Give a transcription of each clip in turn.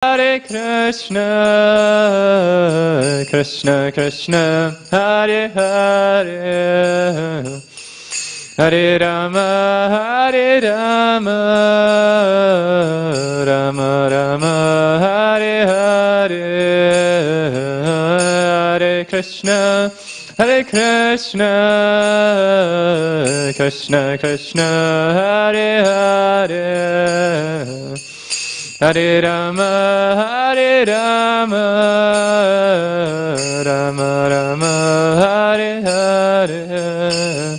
Hare Krishna, Krishna Krishna, Hare Hare, Hare Rama, Hare Rama, Rama Rama, Hare Hare, Hare Krishna, Hare Krishna, Krishna Krishna, Hare Hare, Hare Rama, Hare Rama, Rama Rama, Hare Hare.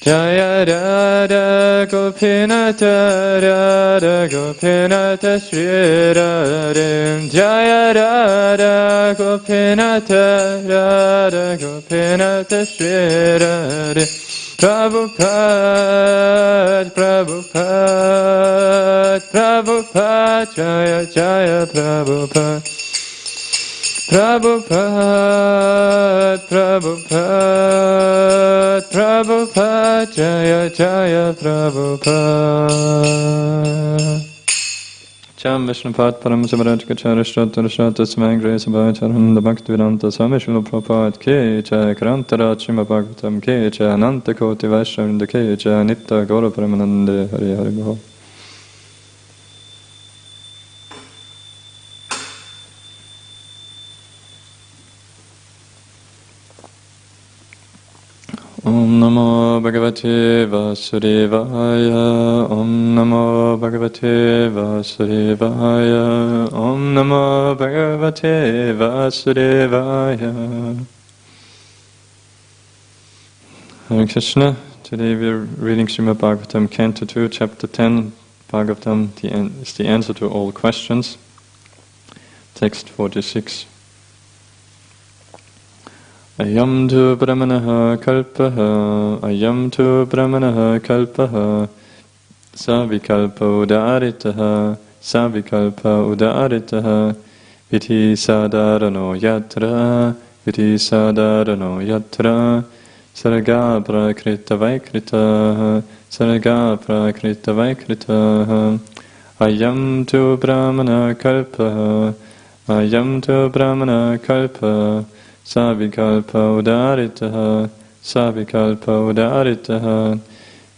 Jaya Radha Gopinata, Radha Gopinata Shri Radha. Jaya Radha Gopinata, Radha Gopinata Shri Radha. Prabhupada, Prabhupada, Prabhupada, Jaya Jaya Prabhupada. Prabhupada, Prabhupada, Prabhupada, Jaya Jaya Prabhupada. Cham Vishnupad Param Samaraj Gacchara Shraddha Shraddha Samangre Sabhacharananda Bhaktivedanta Swami Srila Prabhupada Ke Jaya Krantara Chima Bhagavatam Ke Jaya Ananta Koti Vaishnavinda Ke Jaya Nitya Gaura Paramanande Hari Hari Bhava. Om Namo Bhagavate Vasudevaya, Om Namo Bhagavate Vasudevaya, Om Namo Bhagavate Vasudevaya. Hare Krishna. Today we are reading Srimad Bhagavatam, Canto 2, Chapter 10. Bhagavatam is the answer to all questions. Text 46. Ayam tu brahmanaha kalpaha, ayam tu brahmanaha kalpaha, savikalpa udaritaha, savikalpa udaritaha, viti sadarano yatra, viti sadarano yatra, sarga prakrita vaikrita, sarga prakrita vaikrita, ayam tu brahmana kalpaha, ayam tu brahmana kalpaha, Savikalpa udaritaha, savikalpa udaritaha,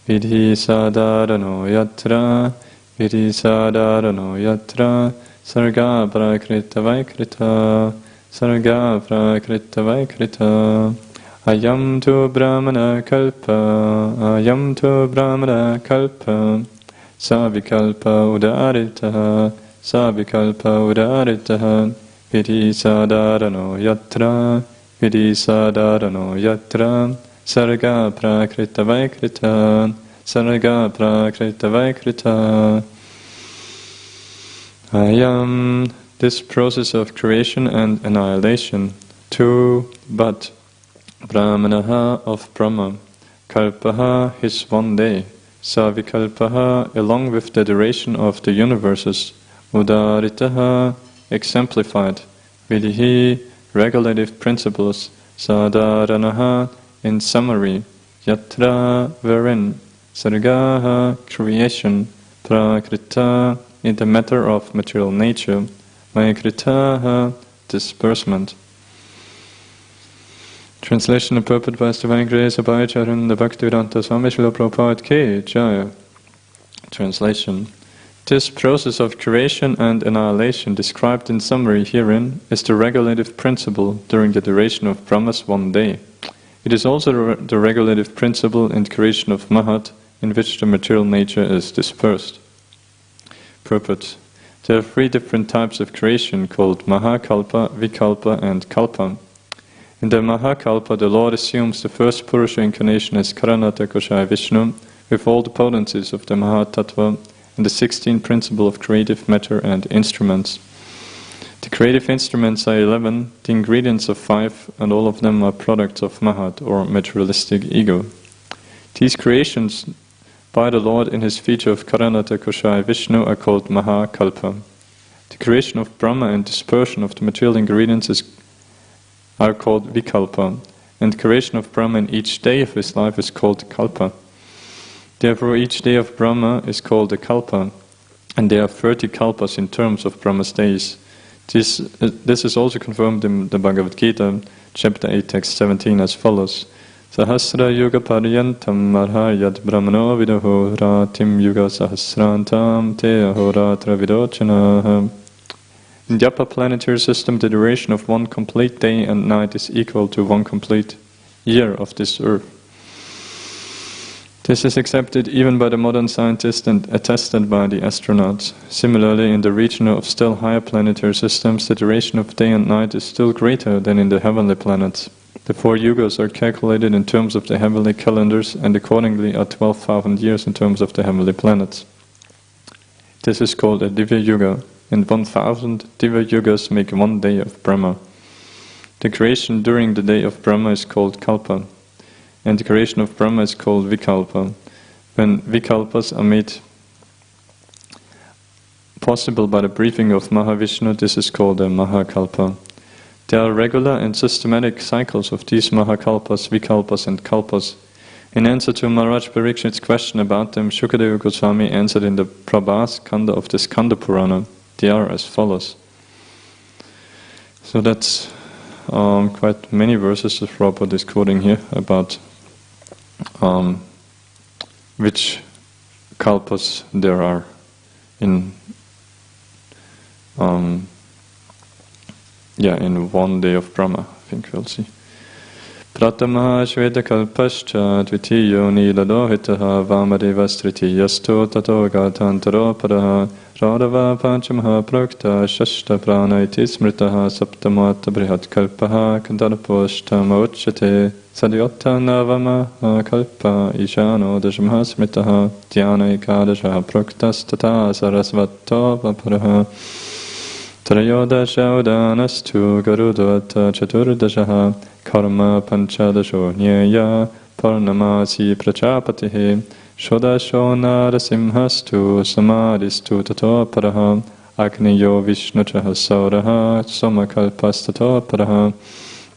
vidhi sadarano yatra, vidhi sadarano yatra, sarga prakrita vaikrita, sarga prakrita vaikrita, ayam tu brahmana kalpa, ayam tu brahmana kalpa, savikalpa udaritaha, savikalpa udaritaha, Vidhi sadarano yatra, vidhi sadarano yatra, sarga prakrita vaikrita, sarga prakrita vaikrita. Ayam, this process of creation and annihilation, tu, but, brahmanaha of Brahma, kalpaha, his one day, savikalpaha, along with the duration of the universes, udaritaha, exemplified, vidhi, regulative principles, sadaranaha, in summary, yatra, wherein, sargaha, creation, prakrita, in the matter of material nature, vaikritaha, disbursement. Translation and purport by His Divine Grace Abhayacharan Bhaktivedanta Swami Srila Prabhupada Ki Jaya. Translation. This process of creation and annihilation described in summary herein is the regulative principle during the duration of Brahma's one day. It is also the regulative principle in creation of Mahat, in which the material nature is dispersed. Purport. There are three different types of creation called Mahakalpa, Vikalpa and Kalpa. In the Mahakalpa, the Lord assumes the first Purusha incarnation as Karanata Koshaya Vishnu, with all the potencies of the Mahatattva, and the 16 principle of creative matter and instruments. The creative instruments are 11, the ingredients of 5, and all of them are products of Mahat, or materialistic ego. These creations by the Lord in his feature of Karanata Koshaya Vishnu are called Mahakalpa. The creation of Brahma and dispersion of the material ingredients are called Vikalpa, and creation of Brahma in each day of his life is called Kalpa. Therefore, each day of Brahma is called a Kalpa, and there are 30 kalpas in terms of Brahma's days. This is also confirmed in the Bhagavad Gita, chapter 8, text 17, as follows. Sahasra yuga paryantam marha yad brahmano vidoho ratim yuga sahasrantam te ahoratra vidochana. In the upper planetary system, the duration of one complete day and night is equal to one complete year of this earth. This is accepted even by the modern scientists and attested by the astronauts. Similarly, in the region of still higher planetary systems, the duration of day and night is still greater than in the heavenly planets. The 4 yugas are calculated in terms of the heavenly calendars and accordingly are 12,000 years in terms of the heavenly planets. This is called a Divya Yuga, and 1,000 Divya Yugas make one day of Brahma. The creation during the day of Brahma is called Kalpa, and the creation of Brahma is called Vikalpa. When Vikalpas are made possible by the breathing of Mahavishnu, this is called a Mahakalpa. There are regular and systematic cycles of these Mahakalpas, Vikalpas and Kalpas. In answer to Maharaj Parikshit's question about them, Shukadeva Goswami answered in the Prabhas Kanda of the Skanda Purana. They are as follows. So that's quite many verses that Prabhupada is quoting here about which kalpas there are in one day of Brahma. I think we'll see. Pratamaha Shveta Kalpascha Dvitiyo Nilalohitaha Vamadevas Tritiyasto Tato Gatantaro Paraha Radava Panchamaha Prakta Shashta Pranaiti Smritaha Saptamata Brihat Kalpaha Kandarposhtam Uchate Sadhyota Navama Kalpa Ishano Dashmaha Smritaha Dhyana Ekadasha Praktas Tata Sarasvato Vaparaha Trayodasha Udanastu Garudvata Chaturdashaha Karma Panchadasho Nyeya Parnamasi Prachapatihe Shodasho Narasimhastu Samadhistu Tato Paraha Agniyo Vishnuchaha Sauraha Somakalpastato Paraha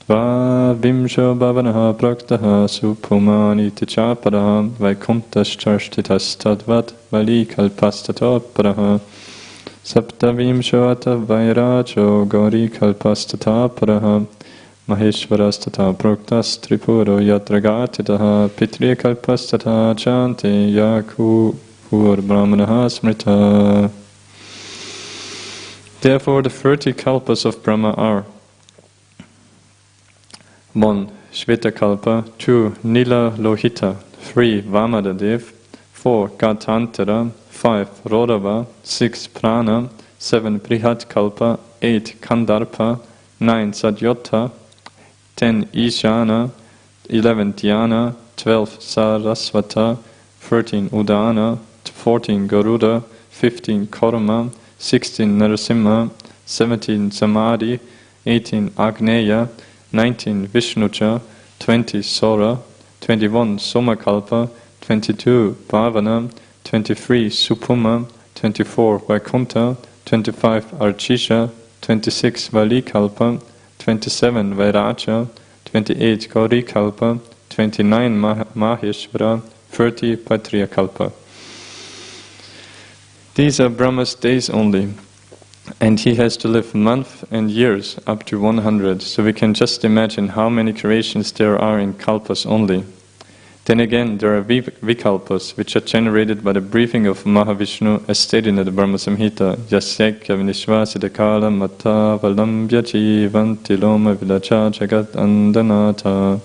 Vimsho Bhavanaha Praktaha Supumani Tichaparaha Vaikuntas Charstitas Tadvat Valikalpastato Paraha Saptavimsho Ata Vairacho Gauri Kalpastata Paraha Maheshwarastata Proktas Tripuro Yatragatitaha Pitri Kalpastata Chanti Yaku Pur Brahmanaha Smrita. Therefore the 30 kalpas of Brahma are 1. Shveta Kalpa, 2. Nila Lohita, 3. Vamadadev, 4. Gatantara, 5. Rodava, 6. Prana, 7. Prihat Kalpa, 8. Kandarpa, 9. Sadyota, 10. Ishana, 11. Dhyana, 12. Sarasvata, 13. Udana, 14. Garuda, 15. Korma, 16. Narasimha, 17. Samadhi, 18. Agneya, 19. Vishnucha, 20. Sora, 21. Somakalpa, 22. Bhavana, 23. Supuma, 24. Vaikunta, 25. Archisha, 26. Valikalpa, 27. Vairacha, 28. Gaurikalpa, 29. Maheshvara, 30. Patriyakalpa. These are Brahma's days only, and he has to live months and years up to 100, so we can just imagine how many creations there are in kalpas only. Then again, there are vikalpas, which are generated by the breathing of Mahavishnu, as stated in the Brahma Samhita, Yasyakya vinishvasita kala mata valambhya jivanti loma vilacha jagat andanata.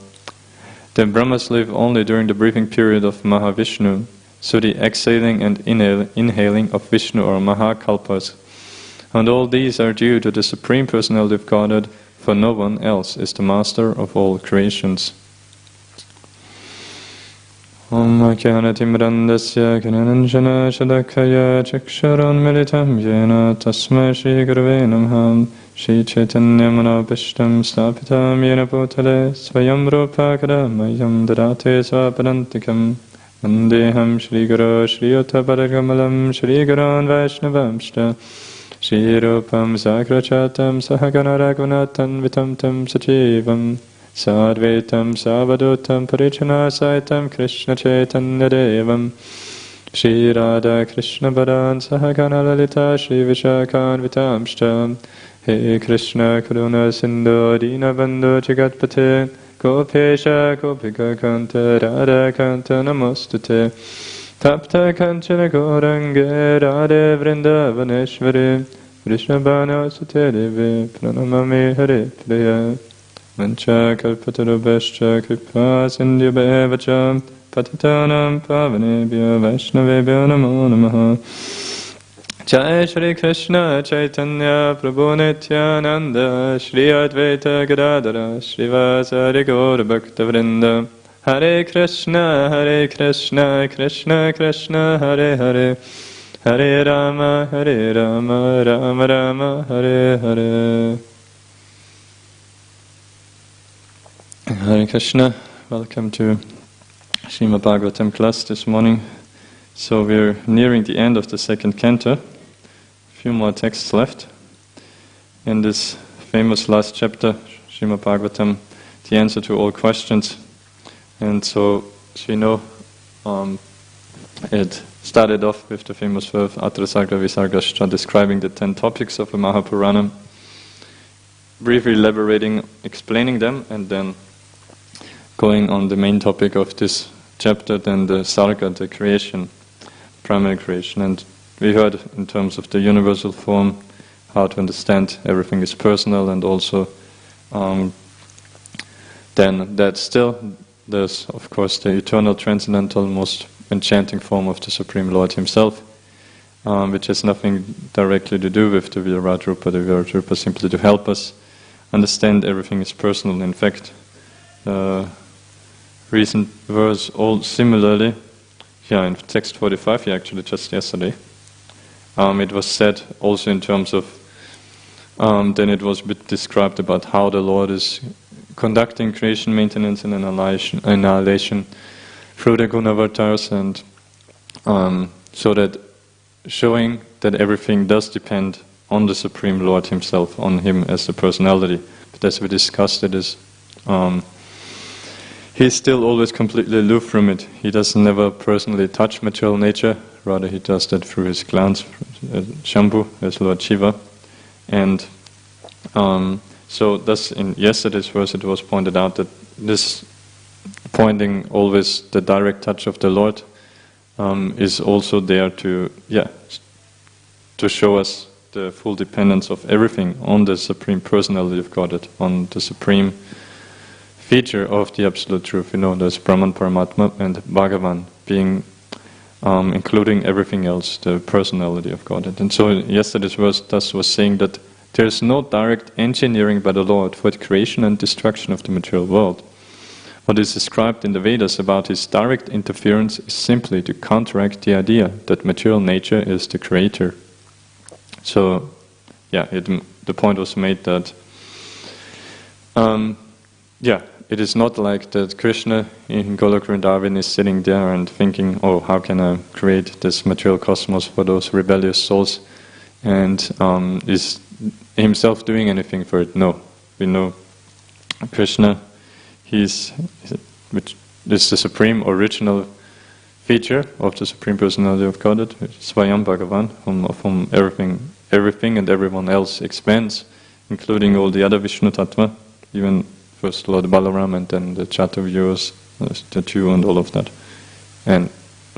The Brahmas live only during the breathing period of Mahavishnu, so the exhaling and inhaling of Vishnu are Mahakalpas. And all these are due to the Supreme Personality of Godhead, for no one else is the master of all creations. Om Akyanatimirandasya Kanananjana Shadakaya Chaksharan Militam Yena Tasma Shri Gurave Namham Shri Chaitanya Manabhishtam Stapitam Yena Bhutale Svayam Rupakada Mayam Dadate Svapadantikam Vandeham Shri Guru Shri Uttaparagamalam Shri Guran Vaishnavamshta Shri Rupam Sakrachatam Sahagana Raghunatam Vitamtam Sachivam Sadvaitam Savadutam Parichana Saitam Krishna Chaitanya Devam Shri Radha Krishna Padan Sahagana Lalita Shri Vishakhan Vitamshtam He Krishna Karuna Sindhu Dina Bandhu Jagatpate Gopesha Gopika Kanta Radha Kanta Namostate Tapta Kanchana Gorange Radhe Vrindavaneshwari Vrishnabhana Sute Devi Pranamami Hare Priya Mancha Kalpatarubhascha Kripa Sindhubhevacham Patitanam Pavanebhyo Vaishnavebhyo Namo Namaha Jai Shri Krishna Chaitanya Prabhu Nityananda Shri Advaita Gadadara Srivasari Gaura Bhakta Vrinda Hare Krishna Krishna Krishna Hare Hare Hare Rama Rama Rama Hare Hare. Hare Krishna, welcome to Srimad Bhagavatam class this morning. So we're nearing the end of the second canto. A few more texts left. In this famous last chapter, Srimad Bhagavatam, the answer to all questions. And so, as you know, it started off with the famous verse Atrasagra Visargascha, describing the 10 topics of the Mahapurana, briefly elaborating, explaining them, and then going on the main topic of this chapter, then the Sarga, the creation, primary creation. And we heard in terms of the universal form, how to understand everything is personal, and also then that still there's of course the eternal, transcendental, most enchanting form of the Supreme Lord Himself, which has nothing directly to do with the Virat Rupa. The Virat Rupa simply to help us understand everything is personal. In fact, recent verse, all similarly, in text 45, actually just yesterday, it was said also in terms of, then it was a bit described about how the Lord is conducting creation, maintenance, and annihilation through the Gunavatars, and so that showing that everything does depend on the Supreme Lord Himself, on Him as the personality. But as we discussed, it is He's still always completely aloof from it. He does never personally touch material nature, rather He does that through His glance, Shambhu, as Lord Shiva. And so thus in yesterday's verse it was pointed out that this pointing always the direct touch of the Lord is also there to show us the full dependence of everything on the Supreme Personality of Godhead, on the Supreme feature of the Absolute Truth. You know, there's Brahman, Paramatma, and Bhagavan being, including everything else, the personality of Godhead. And so yesterday's verse thus was saying that there is no direct engineering by the Lord for the creation and destruction of the material world. What is described in the Vedas about His direct interference is simply to counteract the idea that material nature is the creator. So, the point was made that it is not like that Krishna in Golok Vrindavan is sitting there and thinking, oh, how can I create this material cosmos for those rebellious souls, and is Himself doing anything for it. No. We know Krishna, which is the supreme original feature of the Supreme Personality of Godhead, Swayam Bhagavan, of whom everything and everyone else expands, including all the other Vishnu Tattva, even first Lord Balaram and then the Chatuvyus, the two and all of that. And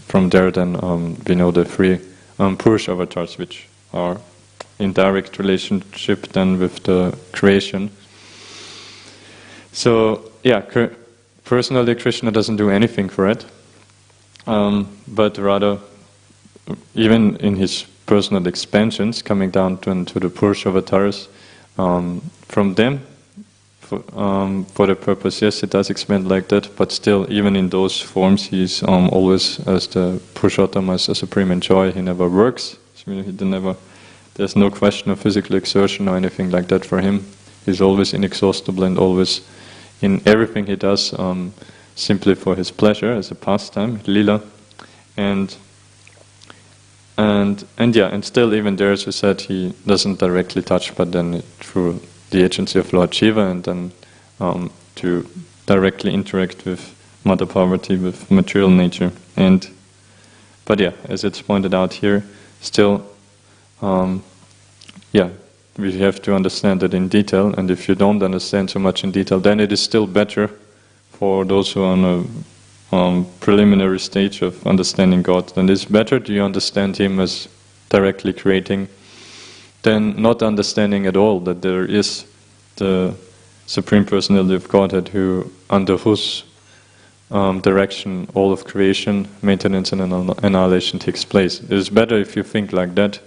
from there then we know the three Purusha avatars, which are in direct relationship then with the creation. So, personally Krishna doesn't do anything for it, but rather, even in His personal expansions, coming down to the Purusha avatars, from them, for the purpose, yes, it does expand like that, but still, even in those forms, He's always as the Purushottama, as the supreme enjoy. He never works. There's no question of physical exertion or anything like that for Him. He's always inexhaustible and always in everything He does, simply for His pleasure, as a pastime, lila, and still even there, as we said, He doesn't directly touch, but then through the agency of Lord Shiva, and then to directly interact with Mother Parvati, with material nature. And But yeah, as it's pointed out here, still, we have to understand it in detail, and if you don't understand so much in detail, then it is still better for those who are on a preliminary stage of understanding God, then it's better to understand Him as directly creating than not understanding at all that there is the Supreme Personality of Godhead under whose direction all of creation, maintenance and annihilation takes place. It is better if you think like that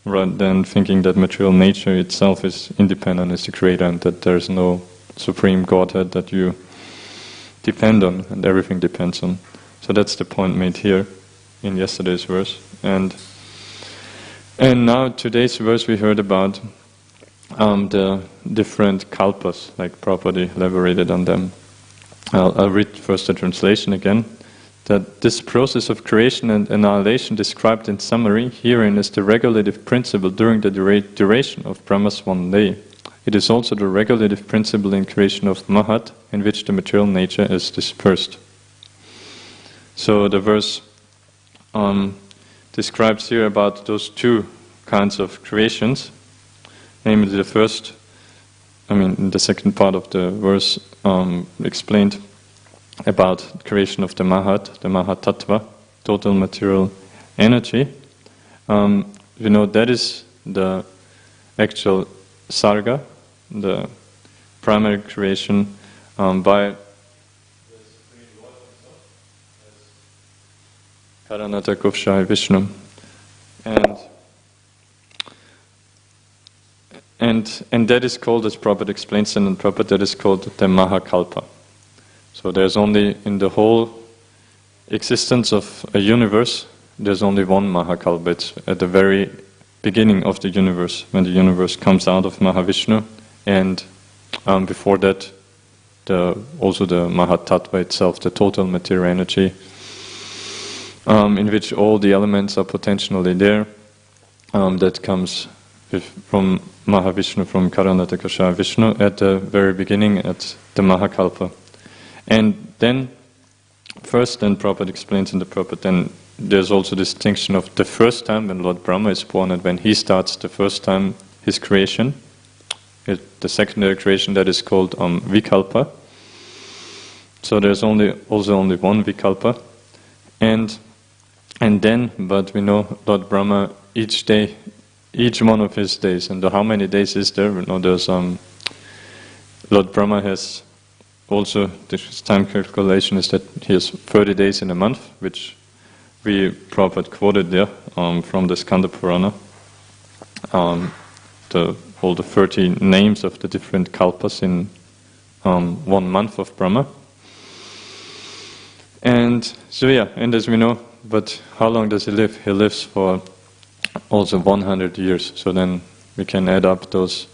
rather than thinking that material nature itself is independent as the creator and that there is no Supreme Godhead that you depend on and everything depends on. So that's the point made here in yesterday's verse. And now today's verse we heard about the different kalpas, like Prabhupada elaborated on them. I'll read first the translation again. That this process of creation and annihilation described in summary herein is the regulative principle during the duration of Brahma's one day. It is also the regulative principle in creation of Mahat, in which the material nature is dispersed. So the verse describes here about those two kinds of creations. Namely, the second part of the verse explained about creation of the Mahat Tattva, total material energy. That is the actual Sarga, the primary creation by the Supreme Lord himself, as Karanata Kuvshai Vishnu. And that is called, as Prabhupada explains in Prabhupada, that is called the Mahakalpa. So there's only, in the whole existence of a universe, there's only one Mahakalpa. It's at the very beginning of the universe, when the universe comes out of Mahavishnu, and before that, also the Mahatattva itself, the total material energy, in which all the elements are potentially there, that comes from Mahavishnu, from Karanata Kuvshai Vishnu, at the very beginning, at the Mahakalpa. And then, then Prabhupada explains in the Prabhupada, then there's also distinction of the first time when Lord Brahma is born and when he starts the first time his creation. The secondary creation that is called Vikalpa. So there's also only one Vikalpa. And then, but we know Lord Brahma each day, each one of his days, and how many days is there? We know there's Lord Brahma has also, this time calculation is that he has 30 days in a month, which we Prabhupada quoted there from the Skanda Purana. All the 30 names of the different kalpas in 1 month of Brahma. And so and as we know, but how long does he live? He lives for also 100 years. So then we can add up those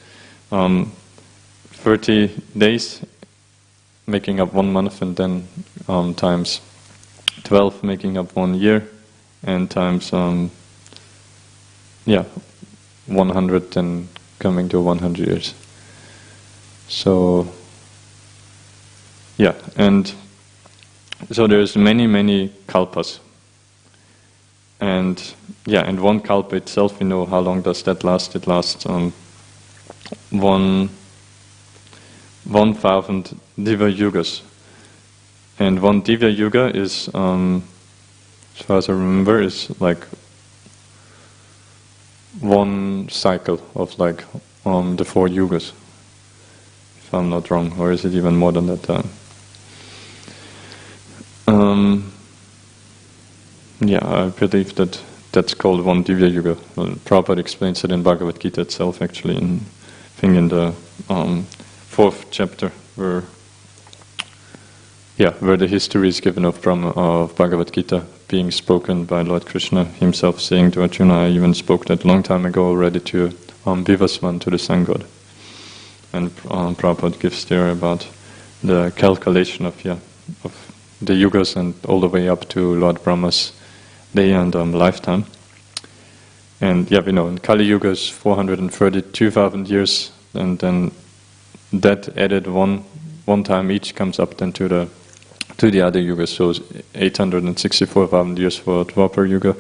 30 days, making up 1 month, and then times 12, making up 1 year, and times 100, and coming to 100 years. So and so there's many kalpas, and one kalpa itself, we know how long does that last. It lasts 1,000 Diva Yugas. And 1 Diva Yuga is, as far as I remember, is like 1 cycle of like the 4 yugas, if I'm not wrong, or is it even more than that? I believe that's called 1 Divya Yuga. Prabhupada explains it in Bhagavad Gita itself, actually, in the 4th chapter, where the history is given of Bhagavad Gita being spoken by Lord Krishna himself, saying to Arjuna, I even spoke that long time ago already to Vivasvan, to the sun god. And Prabhupada gives there about the calculation of the yugas and all the way up to Lord Brahma's day and lifetime. And we know in Kali Yuga is 432,000 years, and then that added one time each comes up then to the to the other yugas. So 864,000 years for Dwapar Yuga,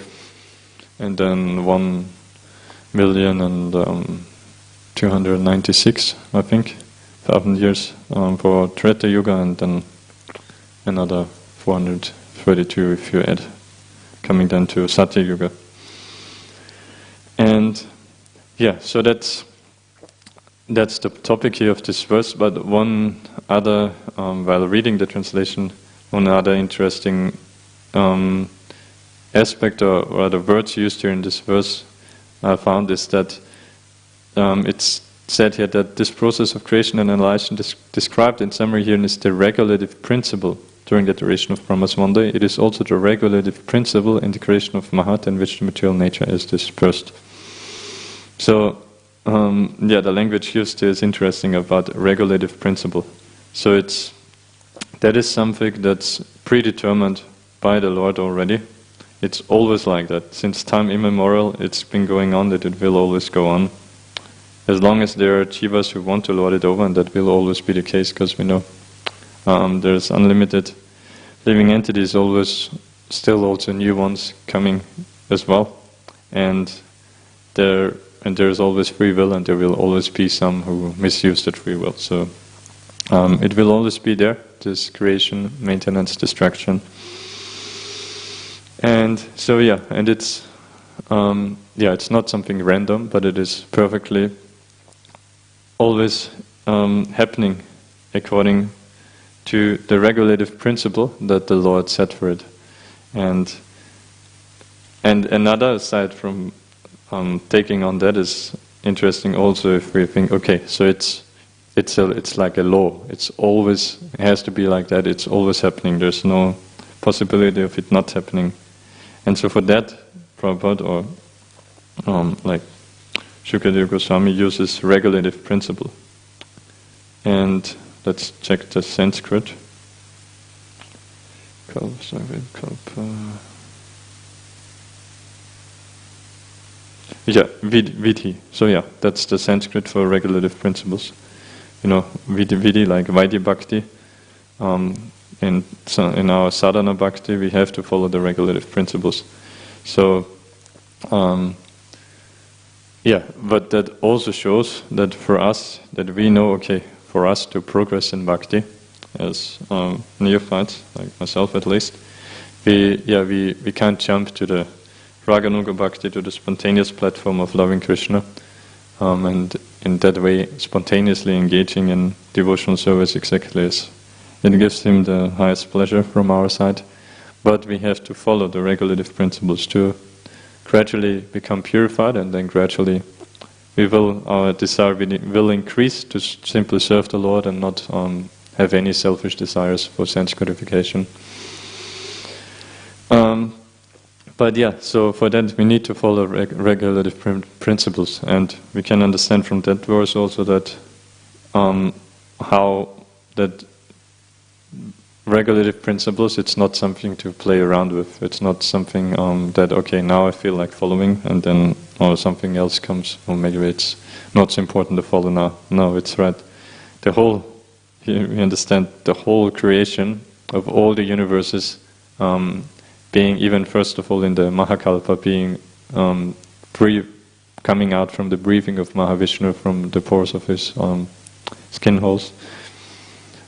and then 1,296,000, I think, 1,000 years for Treta Yuga, and then another 432 if you add, coming then to Satya Yuga. And yeah, so that's the topic here of this verse. But one other, while reading the translation, one other interesting aspect or the words used here in this verse I found is that it's said here that this process of creation and annihilation described in summary here is the regulative principle during the duration of Brahma's one day. It is also the regulative principle in the creation of Mahat, in which the material nature is dispersed. So, the language used here is interesting about regulative principle. So that is something that's predetermined by the Lord already. It's always like that. Since time immemorial, it's been going on, that it will always go on. As long as there are jivas who want to lord it over, and that will always be the case, because we know there's unlimited living entities, always still also new ones coming as well. And there's always free will, and there will always be some who misuse that free will. So it will always be there, this creation, maintenance, destruction. And so and it's it's not something random, but it is perfectly always happening according to the regulative principle that the Lord set for it. And another, aside from taking on that, is interesting also if we think, okay, so it's like a law. It has to be like that. It's always happening. There's no possibility of it not happening. And so for that, Prabhupada or like Shukadeva Goswami uses regulative principle. And let's check the Sanskrit. Vidhi. So that's the Sanskrit for regulative principles. Vidhi like Vaidya Bhakti. In our sadhana bhakti, we have to follow the regulative principles. So, but that also shows that for us, that we know, okay, for us to progress in bhakti, as neophytes, like myself at least, we can't jump to the Raganuga bhakti, to the spontaneous platform of loving Krishna, and in that way spontaneously engaging in devotional service exactly as it gives him the highest pleasure from our side. But we have to follow the regulative principles to gradually become purified, and then gradually our desire will increase to simply serve the Lord and not have any selfish desires for sense gratification. So for that we need to follow regulative principles, and we can understand from that verse also that how that regulative principles, it's not something to play around with. It's not something that, okay, now I feel like following, and then something else comes, or maybe it's not so important to follow now. No, it's right. We understand the whole creation of all the universes being, even first of all in the Mahakalpa, being coming out from the breathing of Mahavishnu from the pores of his skin holes.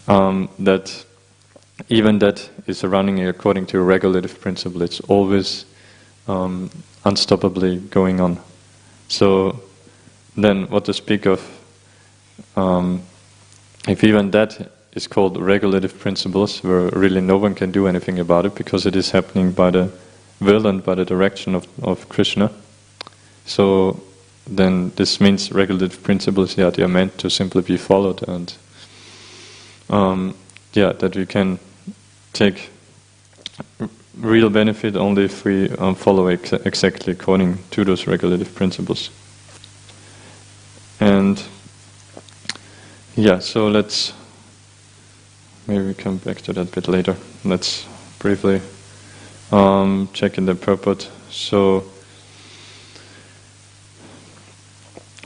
That even that is running according to a regulative principle. It's always unstoppably going on. So then what to speak of if even that is called regulative principles, where really no one can do anything about it, because it is happening by the will and by the direction of Krishna. So then this means regulative principles, they are meant to simply be followed, and that we can take real benefit only if we follow exactly according to those regulative principles. And so let's maybe come back to that a bit later. Let's briefly check in the purport. So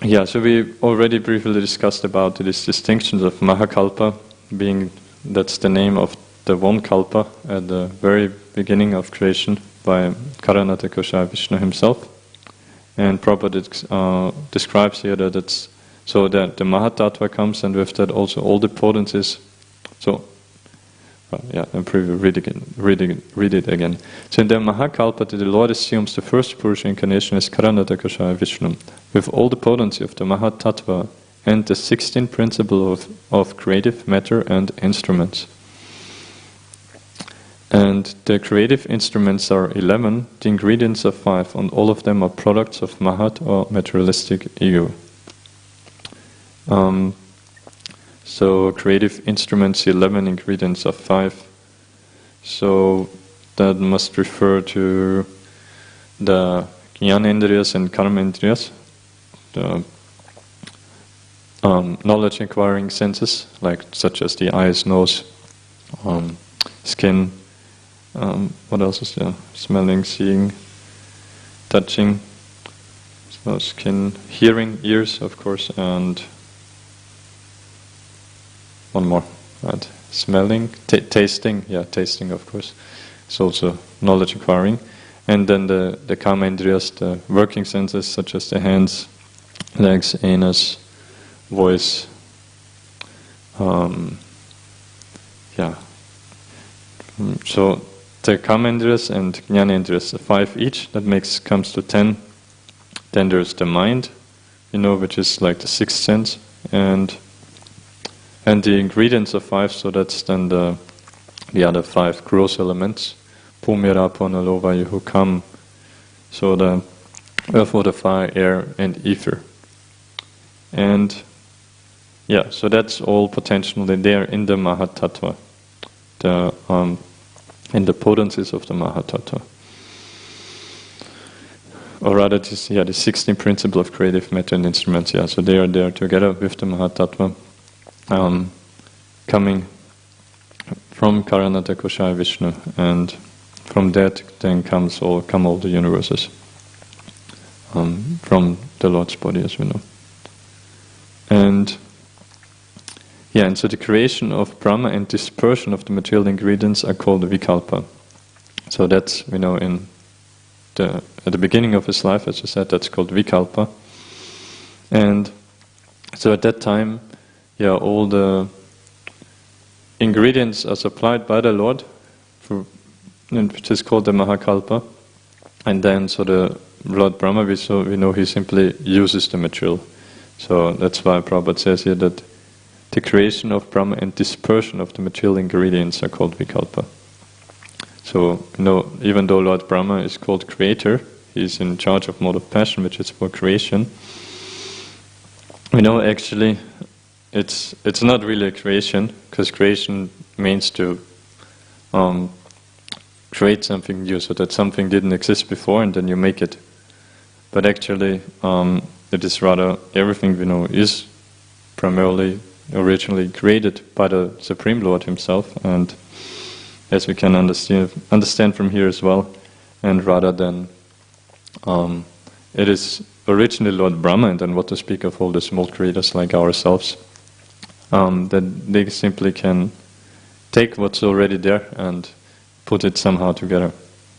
we already briefly discussed about these distinctions of Mahakalpa, being that's the name of the one kalpa at the very beginning of creation by Karanata Koshaya Vishnu himself. And Prabhupada describes here that it's so that the Mahatattva comes, and with that also all the potencies. So, I'm read it again. So in the Mahakalpa, the Lord assumes the first Purusha incarnation as Karanata Koshaya Vishnu, with all the potency of the Mahatattva and the 16 principles of creative matter and instruments. And the creative instruments are 11, the ingredients are 5, and all of them are products of Mahat or materialistic ego. So creative instruments 11, ingredients are 5. So that must refer to the Jnanendriyas and Karmendriyas, the knowledge acquiring senses, like such as the eyes, nose, skin. What else is there? Smelling, seeing, touching, so skin, hearing, ears, of course, and one more, right? Smelling, tasting, tasting, of course. It's also knowledge acquiring. And then the Kamendriyas, the working senses, such as the hands, legs, anus, voice, So the Kamendriyas and Jnanendriyas, 5 each, that comes to 10. Then there's the mind, which is like the 6th sense, and the ingredients are 5, so that's then the other 5 gross elements. Pumira, Ponalo, Vayuhu, Kam. So the earth, water, fire, air, and ether. And so that's all potentially there in the Mahatattva, in the potencies of the Mahatattva. Or rather, the 16 principle of creative matter and instruments. So they are there together with the Mahatattva. Coming from Karanata Koshaya Vishnu, and from that then come all the universes from the Lord's body, as we know. And so the creation of Brahma and dispersion of the material ingredients are called Vikalpa. So that's, in at the beginning of his life, as I said, that's called Vikalpa. And so at that time, all the ingredients are supplied by the Lord, which is called the Mahakalpa. And then, so the Lord Brahma, we know he simply uses the material. So that's why Prabhupada says here that the creation of Brahma and dispersion of the material ingredients are called Vikalpa. So, even though Lord Brahma is called creator, he's in charge of mode of passion, which is for creation. Actually, it's not really a creation, because creation means to create something new, so that something didn't exist before and then you make it. But actually, it is rather everything we know is primarily originally created by the Supreme Lord himself, and as we can understand from here as well, and rather than it is originally Lord Brahma, and then what to speak of all the small creators like ourselves, that they simply can take what's already there and put it somehow together.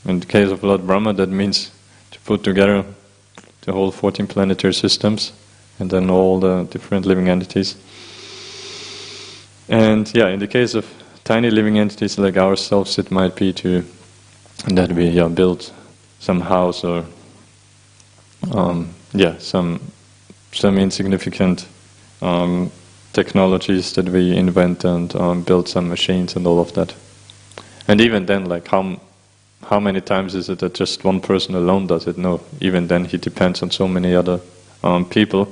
In the case of Lord Brahma, that means to put together the whole 14 planetary systems and then all the different living entities. And in the case of tiny living entities like ourselves, it might be that we build some house or some insignificant technologies that we invent and build some machines and all of that. And even then, like how many times is it that just one person alone does it? No, even then he depends on so many other people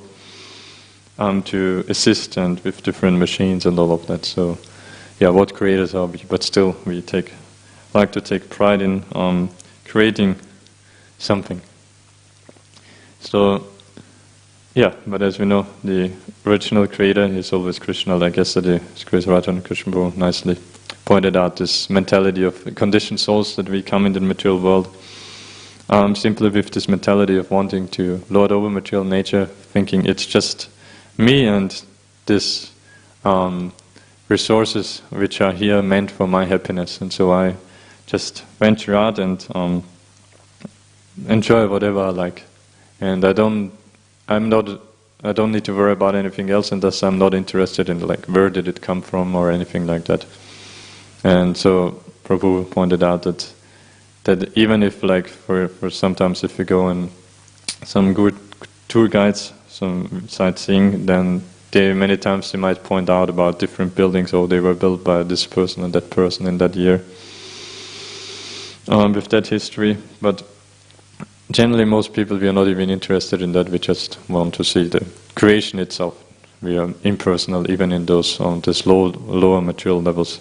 to assist and with different machines and all of that. So what creators are we? But still we like to take pride in creating something. So but as we know, the original creator is always Krishna, like yesterday Isvaresvara and Krishna nicely pointed out, this mentality of conditioned souls that we come into the material world simply with this mentality of wanting to lord over material nature, thinking it's just me and this resources which are here meant for my happiness, and so I just venture out and enjoy whatever I like, and I don't need to worry about anything else, and thus I'm not interested in like where did it come from or anything like that. And so Prabhu pointed out that even if like for sometimes if you go in some good tour guides, some sightseeing, then many times they might point out about different buildings, or they were built by this person and that person in that year, with that history. But generally most people, we are not even interested in that. We just want to see the creation itself. We are impersonal even in those this lower material levels.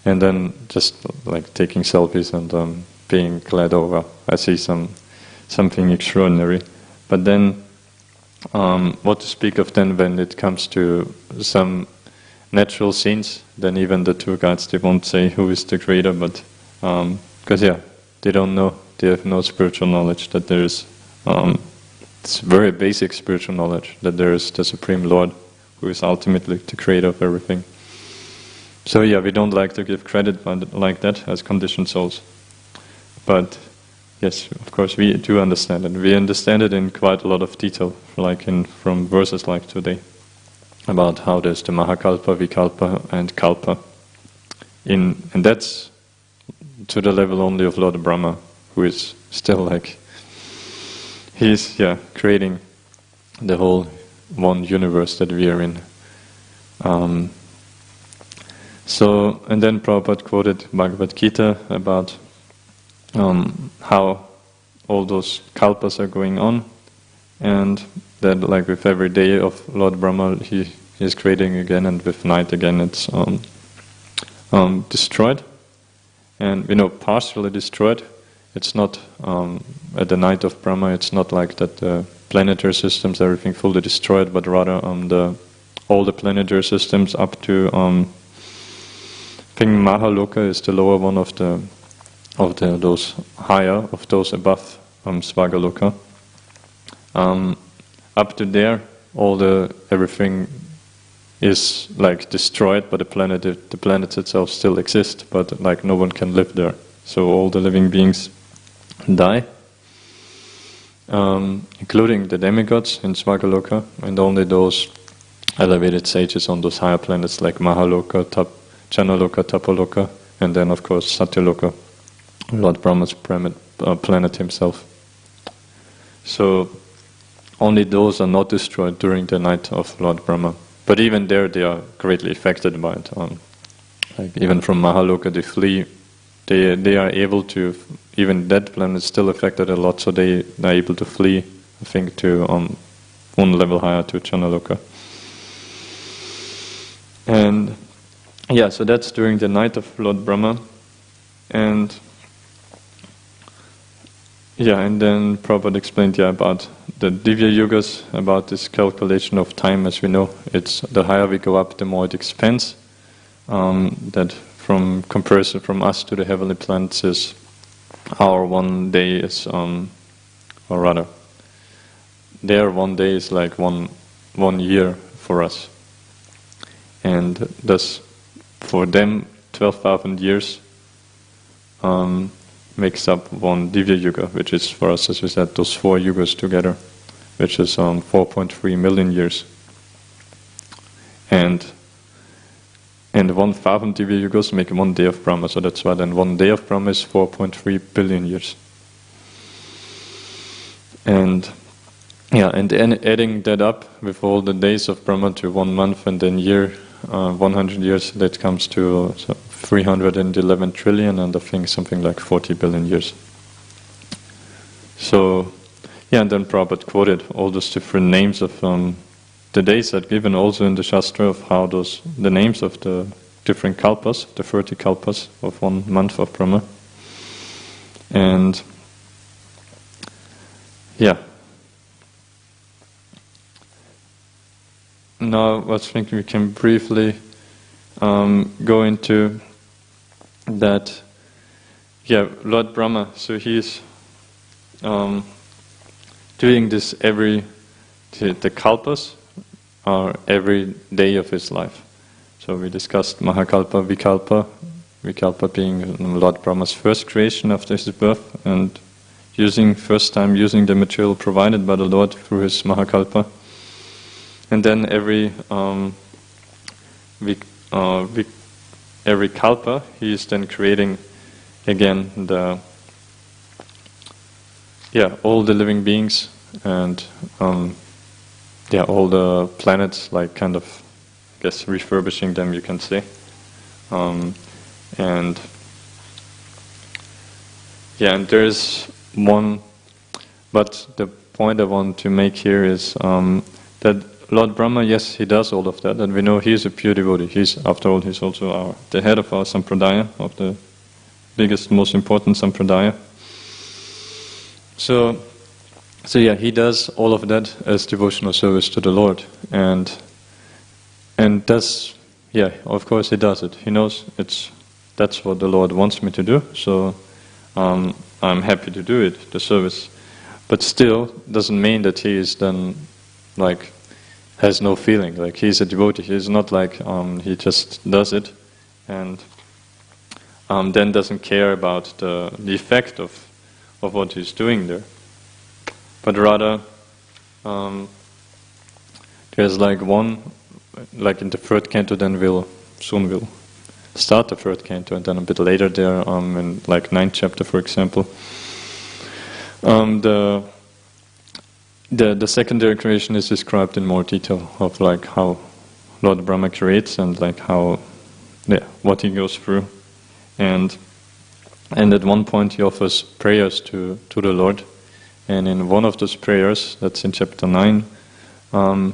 And then just like taking selfies and being glad over, I see something extraordinary. But then what to speak of then when it comes to some natural scenes, then even the tour guides, they won't say who is the creator, but because they don't know, they have no spiritual knowledge that there is, it's very basic spiritual knowledge that there is the Supreme Lord who is ultimately the creator of everything. So we don't like to give credit like that as conditioned souls. But yes, of course, we do understand it. We understand it in quite a lot of detail, like from verses like today, about how there's the Mahakalpa, Vikalpa, and Kalpa. And that's to the level only of Lord Brahma, who is still like, he's creating the whole one universe that we are in. And then Prabhupada quoted Bhagavad Gita about how all those kalpas are going on, and that like with every day of Lord Brahma he is creating again, and with night again it's destroyed, and partially destroyed. It's not at the night of Brahma, it's not like that the planetary systems, everything fully destroyed, but rather all the planetary systems up to I think Mahaloka is the lower one of those higher, of those above Svagaloka. Up to there, everything is like destroyed, but the planet itself still exists, but like no one can live there. So all the living beings die, including the demigods in Svagaloka, and only those elevated sages on those higher planets like Mahaloka, Chanaloka, Tapaloka, and then of course Satyaloka, Lord Brahma's planet himself. So only those are not destroyed during the night of Lord Brahma. But even there they are greatly affected by it. Like even from Mahaloka they flee. They are able to, even that planet is still affected a lot, so they are able to flee, I think, to one level higher, to Chanaloka. And so that's during the night of Lord Brahma. And then Prabhupada explained about the Divya Yugas, about this calculation of time. As we know, it's the higher we go up, the more it expands. That from comparison from us to the heavenly planets is our one day is, or rather, their one day is like one year for us. And thus, for them, 12,000 years makes up one Divya Yuga, which is for us, as we said, those 4 yugas together, which is 4.3 million years. And 1,000 Divya Yugas make 1 day of Brahma, so that's why then 1 day of Brahma is 4.3 billion years. And adding that up with all the days of Brahma to 1 month and then year, 100 years, that comes to 311 trillion, and I think something like 40 billion years. So, and then Prabhupada quoted all those different names of the days that given also in the Shastra of how the names of the different kalpas, the 30 kalpas of 1 month of Brahma. And now I think we can briefly go into that. Lord Brahma, so he is doing this the kalpas are every day of his life. So we discussed Mahakalpa, Vikalpa. Vikalpa being Lord Brahma's first creation after his birth, and first time using the material provided by the Lord through his Mahakalpa. And then every kalpa, he is then creating again all the living beings and all the planets, like kind of, I guess, refurbishing them, you can say. And there's one, but the point I want to make here is that Lord Brahma, yes, he does all of that, and we know he is a pure devotee. After all, he's also the head of our sampradaya, of the biggest, most important sampradaya. So he does all of that as devotional service to the Lord, and of course he does it. He knows that's what the Lord wants me to do, so I'm happy to do it, the service. But still, doesn't mean that he is then has no feeling. Like, he's a devotee. He's not like he just does it and then doesn't care about the effect of what he's doing there. But rather, there's one, in the third canto, then we'll start the third canto, and then a bit later there, in 9th chapter, for example, the secondary creation is described in more detail of how Lord Brahma creates and what he goes through, and at one point he offers prayers to the Lord, and in one of those prayers, that's in chapter 9, I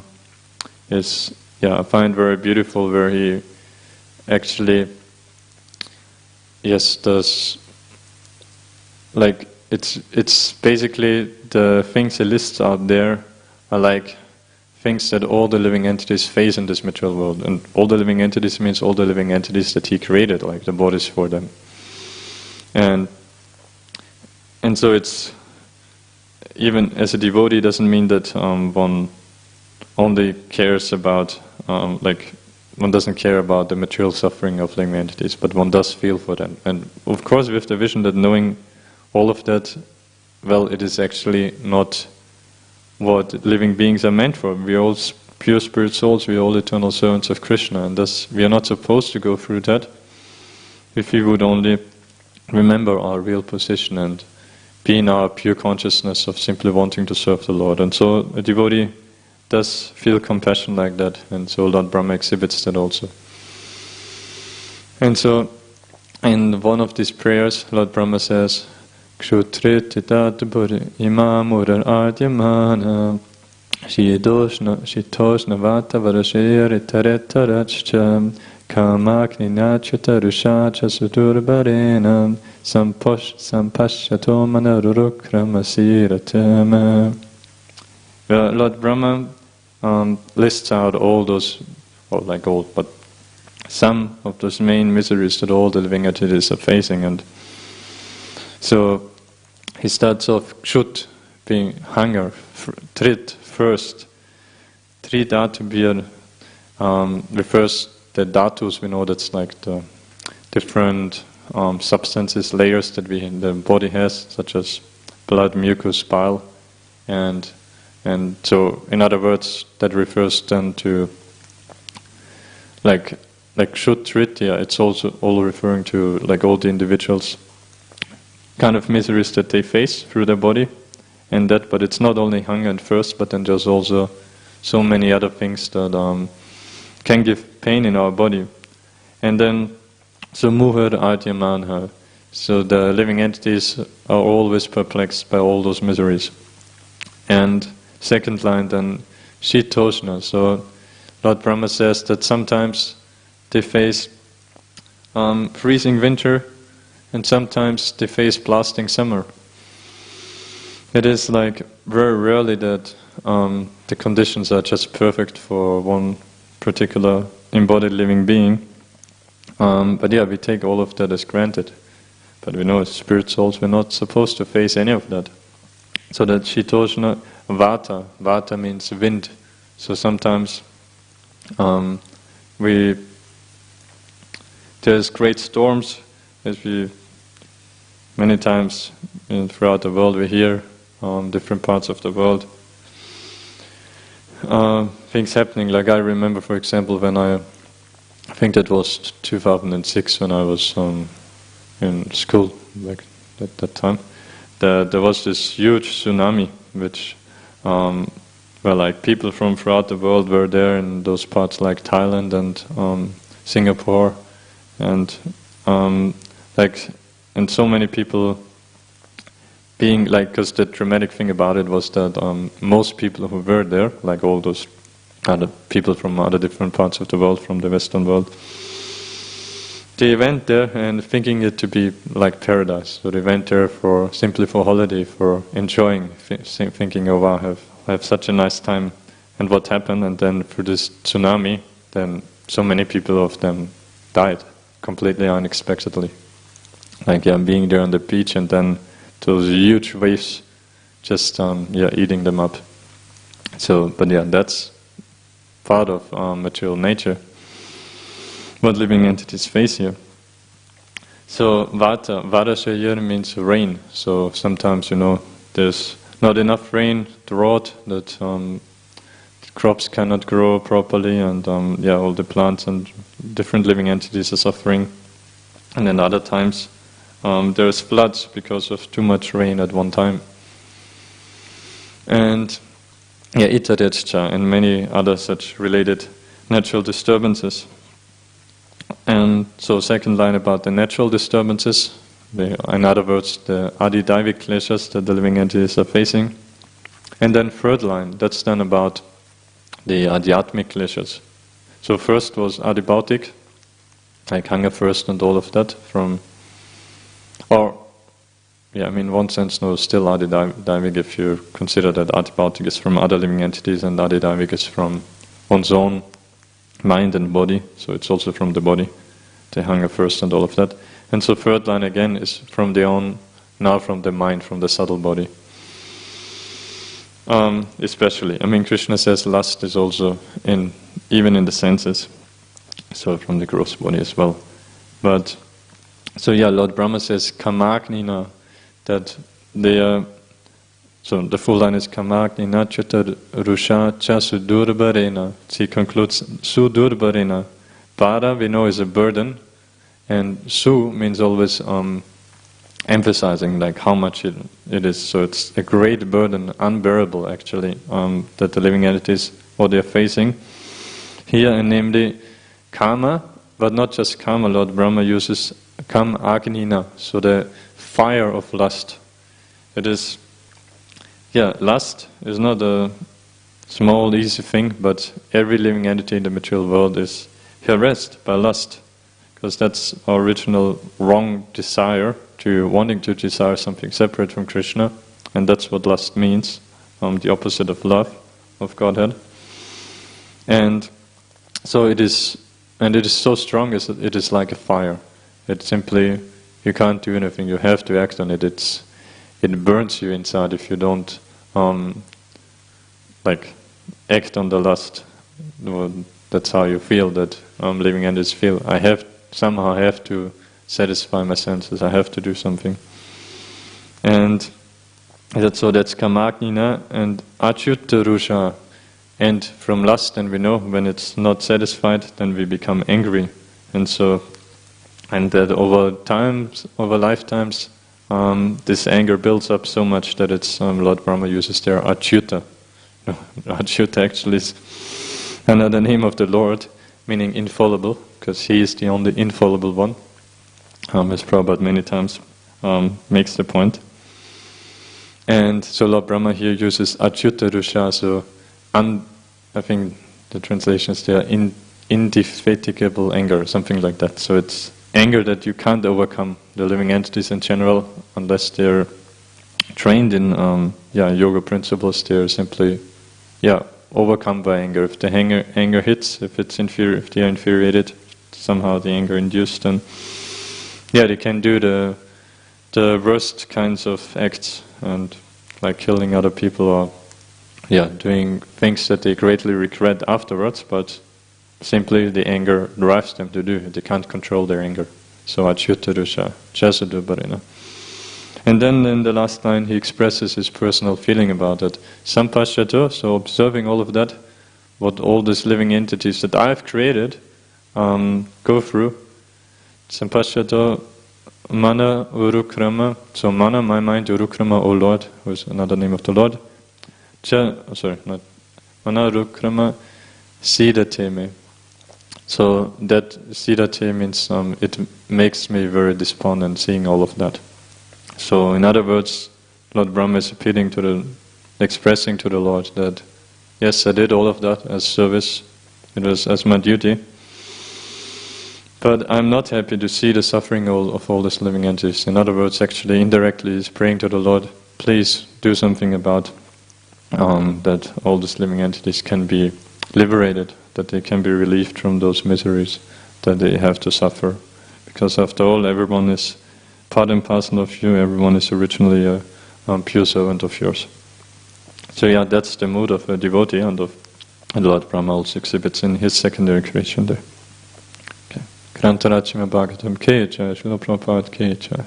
find very beautiful, where he actually does it's basically the things he lists out there are things that all the living entities face in this material world. And all the living entities means all the living entities that he created, like the bodies for them. And so it's, even as a devotee, doesn't mean that one only cares about, one doesn't care about the material suffering of living entities, but one does feel for them. And of course with the vision that knowing all of that, well, it is actually not what living beings are meant for. We are all pure spirit souls, we are all eternal servants of Krishna, and thus we are not supposed to go through that if we would only remember our real position and be in our pure consciousness of simply wanting to serve the Lord. And so a devotee does feel compassion like that, and so Lord Brahma exhibits that also. And so in one of these prayers, Lord Brahma says, Kshutrititatpuri imamurar adyamana shitoshna vata varashiri taretarachcha kamakni nachata rushacha suturbarena sampashyato manarurukramasiratama. Lord Brahma lists out all those, but some of those main miseries that all the living entities are facing, and so he starts off kshut, being hunger, trit, first. Tri dhatu refers the dhatus, we know that's the different substances, layers that the body has, such as blood, mucus, bile, and so in other words that refers then to kshut, trit, it's also all referring to all the individuals kind of miseries that they face through their body, and that, but it's not only hunger and thirst, but then there's also so many other things that can give pain in our body. And then, so muhar adyamanha, so the living entities are always perplexed by all those miseries. And second line then, shitoshna, so Lord Brahma says that sometimes they face freezing winter, and sometimes they face blasting summer. It is very rarely that the conditions are just perfect for one particular embodied living being. But we take all of that as granted. But we know as spirit souls we're not supposed to face any of that. So that shitoshna, vata means wind. So sometimes we there's great storms, as we many times throughout the world we hear different parts of the world things happening. Like I remember, for example, when I think that was 2006 when I was in school, like at that time, there was this huge tsunami, which where like people from throughout the world were there in those parts like Thailand and Singapore, and and so many people being like, because the dramatic thing about it was that most people who were there, like all those other people from other different parts of the world, from the Western world, they went there and thinking it to be like paradise. So they went there simply for holiday, for enjoying, thinking, oh wow, have such a nice time. And what happened? And then through this tsunami, then so many people of them died completely unexpectedly. Like being there on the beach and then those huge waves just eating them up. So, but that's part of material nature, what living entities face here. So Vata means rain. So sometimes, there's not enough rain, drought, that crops cannot grow properly, and all the plants and different living entities are suffering. And then other times there's floods because of too much rain at one time. And Itadetscha and many other such related natural disturbances. And so second line about the natural disturbances, in other words, the Adidaivic kleshas that the living entities are facing. And then third line, that's then about the Adhyatmic kleshas. So first was Adibhautic, like hunger, thirst and all of that, in one sense, no, still Adidaivic if you consider that Adibhautic is from other living entities and Adidaivic is from one's own mind and body, so it's also from the body, the hunger, thirst and all of that. And so third line again is from now from the mind, from the subtle body. Especially, Krishna says lust is also even in the senses, so from the gross body as well. But Lord Brahma says Kamagnina, that they are. So the full line is Kamagnina Chatur Rusha Cha Sudurbarena. She concludes Sudurbarena. Para we know is a burden, and Su means always emphasizing like how much it is. So it's a great burden, unbearable actually, that the living entities what they are facing here, and namely Kama, but not just Kama. Lord Brahma uses Kam Agnina, so the fire of lust. It is, lust is not a small, easy thing, but every living entity in the material world is harassed by lust, because that's our original wrong desire, to wanting to desire something separate from Krishna, and that's what lust means, the opposite of love, of Godhead. And so it is so strong, it is like a fire. It's simply, you can't do anything, you have to act on it. It burns you inside if you don't act on the lust. That's how you feel, that living entities feel. I have to satisfy my senses, I have to do something. And that's Kamagnina and Achyutta Rusha. And from lust, then we know when it's not satisfied, then we become angry. And that over lifetimes, this anger builds up so much that it's, Lord Brahma uses there Achyuta. No, Achyuta actually is another name of the Lord, meaning infallible, because He is the only infallible one. As Prabhupada many times makes the point. And so Lord Brahma here uses Achyuta Rusha, so I think the translation is there, indefatigable anger, something like that. So it's anger that you can't overcome. The living entities in general, unless they're trained in yoga principles, they're simply overcome by anger. If the anger hits, if they are infuriated, somehow the anger induced, then they can do the worst kinds of acts, and like killing other people or doing things that they greatly regret afterwards, but simply the anger drives them to do it. They can't control their anger. So achyutarusha, jasadubarina. And then in the last line he expresses his personal feeling about it. Sampashyato, so observing all of that, what all these living entities that I've created go through. Sampashyato mana urukrama, so mana, my mind, urukrama, O Lord, who is another name of the Lord. Mana urukrama sidate me. So that sidate means it makes me very despondent seeing all of that. So in other words, Lord Brahma is appealing to expressing to the Lord that, yes, I did all of that as service, it was as my duty, but I'm not happy to see the suffering of all these living entities. In other words, actually indirectly he's praying to the Lord, please do something about that all these living entities can be liberated, that they can be relieved from those miseries that they have to suffer. Because after all, everyone is part and parcel of you, everyone is originally a pure servant of yours. So yeah, that's the mood of a devotee, and Lord Brahma also exhibits in his secondary creation there. Okay. Grantarachima Bhagavatam Kecha, Srila Prabhupada Kecha.